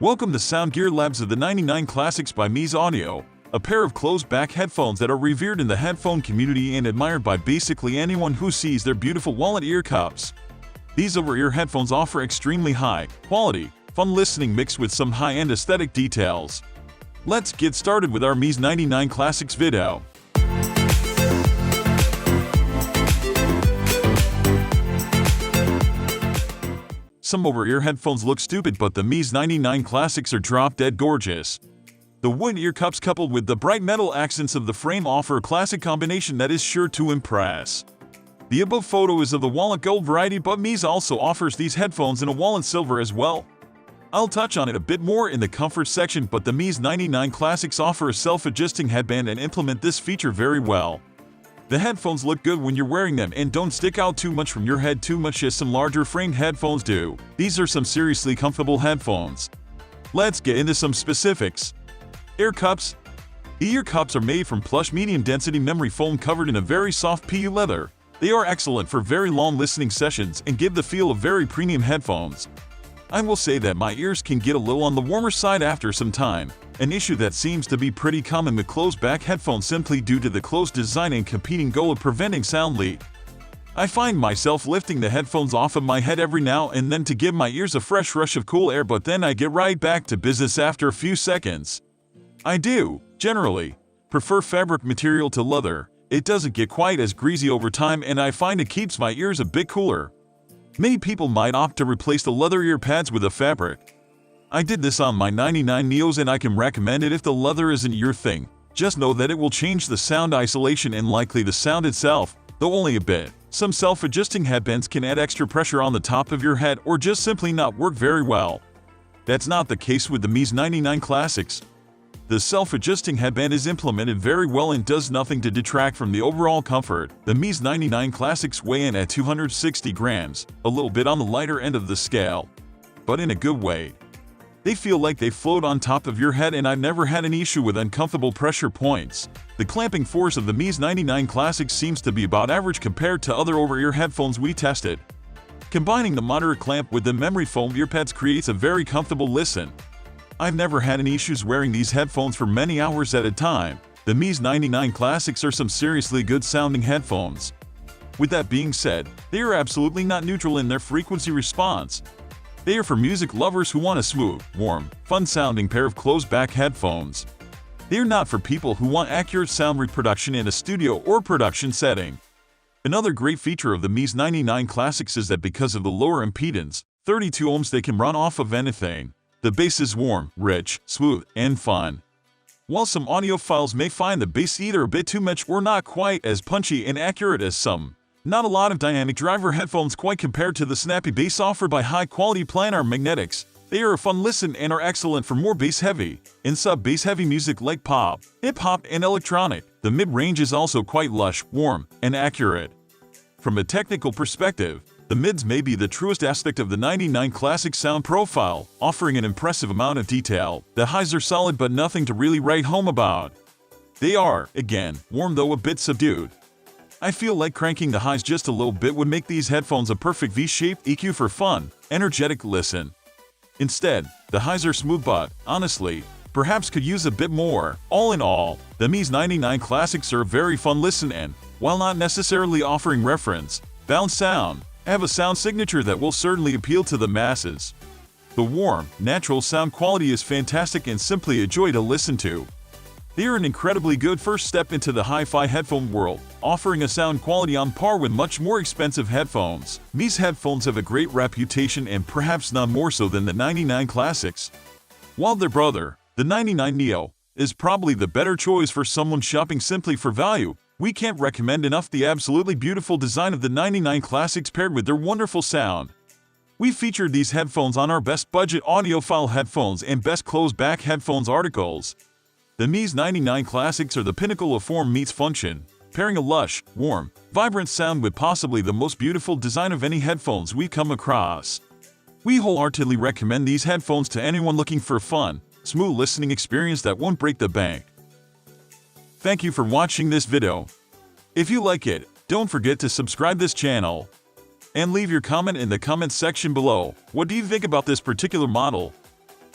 Welcome to Sound Gear Labs of the 99 Classics by Meze Audio, a pair of closed-back headphones that are revered in the headphone community and admired by basically anyone who sees their beautiful walnut ear cups. These over-ear headphones offer extremely high-quality, fun listening mixed with some high-end aesthetic details. Let's get started with our Meze 99 Classics video. Some over-ear headphones look stupid, but the Meze 99 Classics are drop-dead gorgeous. The wood ear cups coupled with the bright metal accents of the frame offer a classic combination that is sure to impress. The above photo is of the walnut gold variety, but Meze also offers these headphones in a walnut silver as well. I'll touch on it a bit more in the comfort section, but the Meze 99 Classics offer a self-adjusting headband and implement this feature very well. The headphones look good when you're wearing them and don't stick out too much from your head too much as some larger framed headphones do. These are some seriously comfortable headphones. Let's get into some specifics. Ear cups. The ear cups are made from plush medium density memory foam covered in a very soft PU leather. They are excellent for very long listening sessions and give the feel of very premium headphones. I will say that my ears can get a little on the warmer side after some time, an issue that seems to be pretty common with closed-back headphones simply due to the closed design and competing goal of preventing sound leak. I find myself lifting the headphones off of my head every now and then to give my ears a fresh rush of cool air, but then I get right back to business after a few seconds. I do, generally, prefer fabric material to leather. It doesn't get quite as greasy over time and I find it keeps my ears a bit cooler. Many people might opt to replace the leather ear pads with a fabric. I did this on my 99 Neos and I can recommend it if the leather isn't your thing. Just know that it will change the sound isolation and likely the sound itself, though only a bit. Some self-adjusting headbands can add extra pressure on the top of your head or just simply not work very well. That's not the case with the Meze 99 Classics. The self-adjusting headband is implemented very well and does nothing to detract from the overall comfort. The Meze 99 Classics weigh in at 260 grams, a little bit on the lighter end of the scale, but in a good way. They feel like they float on top of your head and I've never had an issue with uncomfortable pressure points. The clamping force of the Meze 99 Classics seems to be about average compared to other over-ear headphones we tested. Combining the moderate clamp with the memory foam ear pads creates a very comfortable listen. I've never had any issues wearing these headphones for many hours at a time. The Meze 99 Classics are some seriously good sounding headphones. With that being said, they are absolutely not neutral in their frequency response. They are for music lovers who want a smooth, warm, fun-sounding pair of closed-back headphones. They are not for people who want accurate sound reproduction in a studio or production setting. Another great feature of the Meze 99 Classics is that because of the lower impedance, 32 ohms, they can run off of anything. The bass is warm, rich, smooth, and fun. While some audiophiles may find the bass either a bit too much or not quite as punchy and accurate as some, not a lot of dynamic driver headphones quite compared to the snappy bass offered by high-quality planar magnetics. They are a fun listen and are excellent for more bass-heavy and sub-bass-heavy music like pop, hip-hop, and electronic. The mid-range is also quite lush, warm, and accurate. From a technical perspective, the mids may be the truest aspect of the 99 Classic sound profile, offering an impressive amount of detail. The highs are solid but nothing to really write home about. They are, again, warm though a bit subdued. I feel like cranking the highs just a little bit would make these headphones a perfect V-shaped EQ for fun, energetic listen. Instead, the highs are smooth but, honestly, perhaps could use a bit more. All in all, the Meze 99 Classics are a very fun listen and, while not necessarily offering reference-bound sound, have a sound signature that will certainly appeal to the masses. The warm, natural sound quality is fantastic and simply a joy to listen to. They are an incredibly good first step into the hi-fi headphone world, offering a sound quality on par with much more expensive headphones. Meze headphones have a great reputation and perhaps none more so than the 99 Classics. While their brother, the 99 Neo, is probably the better choice for someone shopping simply for value, we can't recommend enough the absolutely beautiful design of the 99 Classics paired with their wonderful sound. We featured these headphones on our Best Budget Audiophile Headphones and Best Closed-Back Headphones articles. The Meze 99 Classics are the pinnacle of form meets function, pairing a lush, warm, vibrant sound with possibly the most beautiful design of any headphones we've come across. We wholeheartedly recommend these headphones to anyone looking for a fun, smooth listening experience that won't break the bank. Thank you for watching this video. If you like it, don't forget to subscribe this channel. And leave your comment in the comments section below. What do you think about this particular model?